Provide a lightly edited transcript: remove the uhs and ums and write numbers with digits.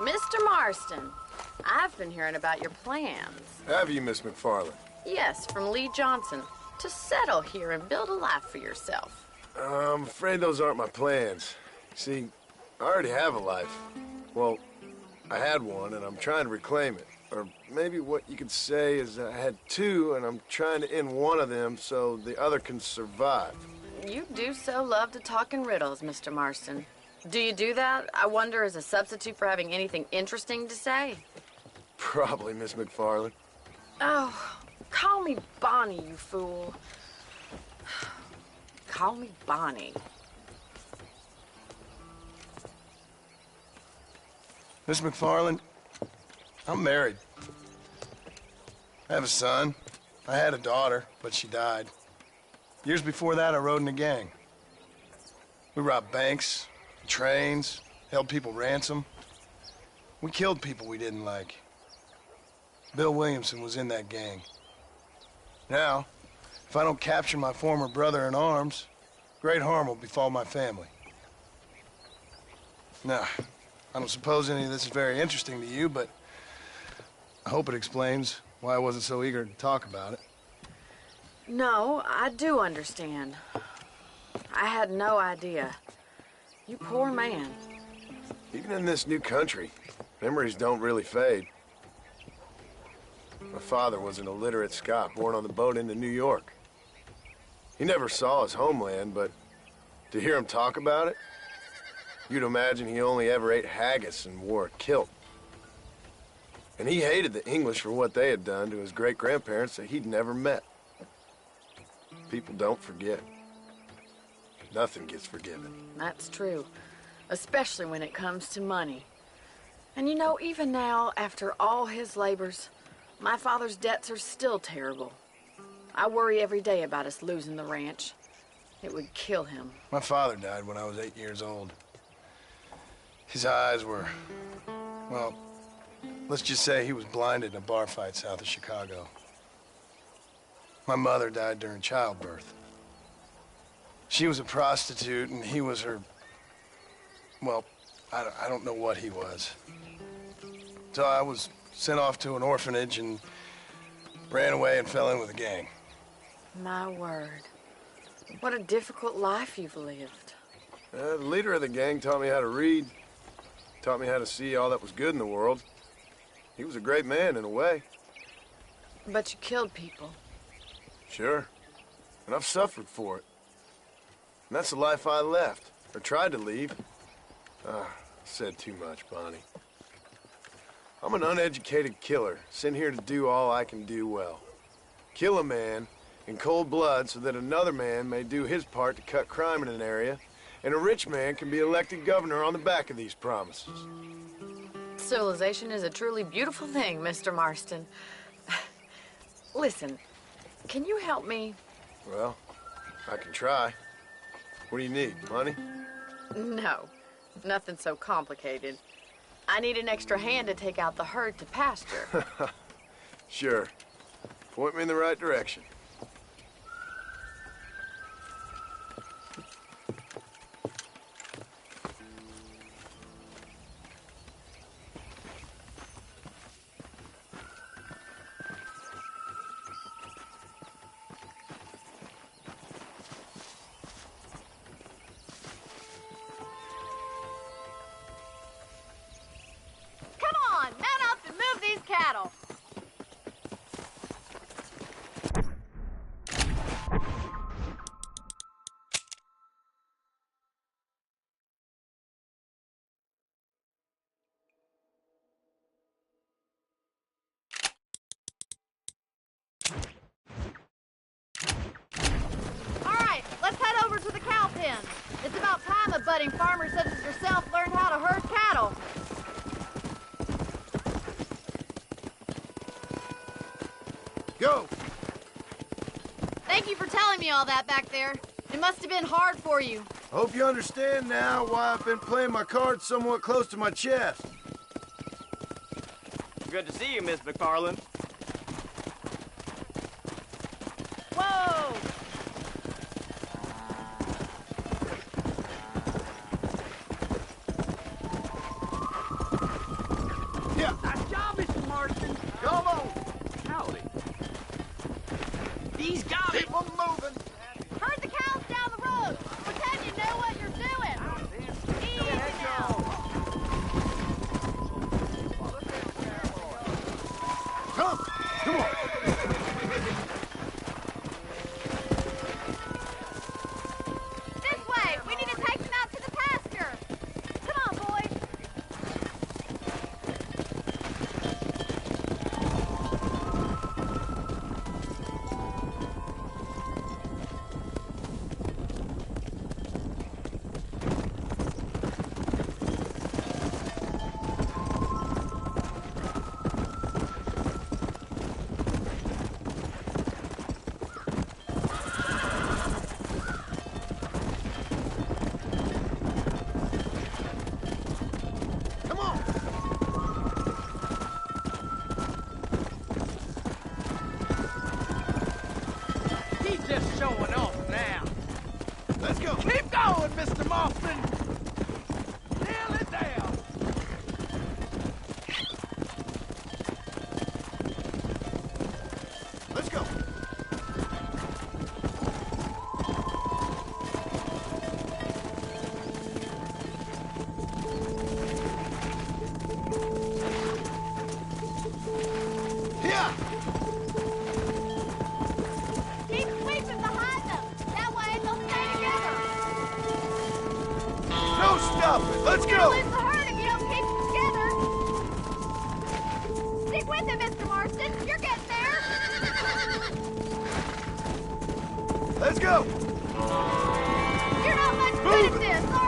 Mr. Marston, I've been hearing about your plans. Have you, Miss McFarland? Yes, from Lee Johnson. To settle here and build a life for yourself. I'm afraid those aren't my plans. See, I already have a life. Well, I had one, and I'm trying to reclaim it. Or maybe what you could say is I had two, and I'm trying to end one of them so the other can survive. You do so love to talk in riddles, Mr. Marston. Do you do that, I wonder, as a substitute for having anything interesting to say? Probably, Miss McFarland. Oh, call me Bonnie, you fool. Call me Bonnie. Miss McFarland, I'm married. I have a son. I had a daughter, but she died. Years before that, I rode in a gang. We robbed banks, trains, held people ransom. We killed people we didn't like. Bill Williamson was in that gang. Now, if I don't capture my former brother in arms, great harm will befall my family. Now, I don't suppose any of this is very interesting to you, but I hope it explains why I wasn't so eager to talk about it. No, I do understand. I had no idea. You poor man. Even in this new country, memories don't really fade. My father was an illiterate Scot born on the boat into New York. He never saw his homeland, but to hear him talk about it, you'd imagine he only ever ate haggis and wore a kilt. And he hated the English for what they had done to his great-grandparents that he'd never met. People don't forget. Nothing gets forgiven. That's true, especially when it comes to money. And you know, even now, after all his labors, my father's debts are still terrible. I worry every day about us losing the ranch. It would kill him. My father died when I was 8 years old. His eyes were, well, let's just say he was blinded in a bar fight south of Chicago. My mother died during childbirth. She was a prostitute, and he was her, well, I don't know what he was. So I was sent off to an orphanage and ran away and fell in with a gang. My word. What a difficult life you've lived. The leader of the gang taught me how to read, taught me how to see all that was good in the world. He was a great man in a way. But you killed people. Sure. And I've suffered for it. And that's the life I left, or tried to leave. Said too much, Bonnie. I'm an uneducated killer, sent here to do all I can do well. Kill a man in cold blood so that another man may do his part to cut crime in an area, and a rich man can be elected governor on the back of these promises. Civilization is a truly beautiful thing, Mr. Marston. Listen, can you help me? Well, I can try. What do you need, money? No, nothing so complicated. I need an extra hand to take out the herd to pasture. Sure. Point me in the right direction. Cattle. All right, let's head over to the cow pen. It's about time a budding farmer such as yourself learned how to herd cattle. Go! Thank you for telling me all that back there. It must have been hard for you. Hope you understand now why I've been playing my cards somewhat close to my chest. Good to see you, Miss McFarland. Whoa! He's got it! Keep them moving! Herd the cows down the road! Pretend you know what you're doing! Easy now! Come on! This way! We need to take them out to the pasture! Come on, boys! Come on! He's just showing off now. Let's go! Keep going, Mr. Mossman! Nail it down! Let's go! Yeah! Keep sweeping behind them! That way they'll stay together! No stopping! Let's You'll go! lose the herd if you don't keep them together! Stick with him, Mr. Marston! You're getting there! Let's go! You're not much good at this, are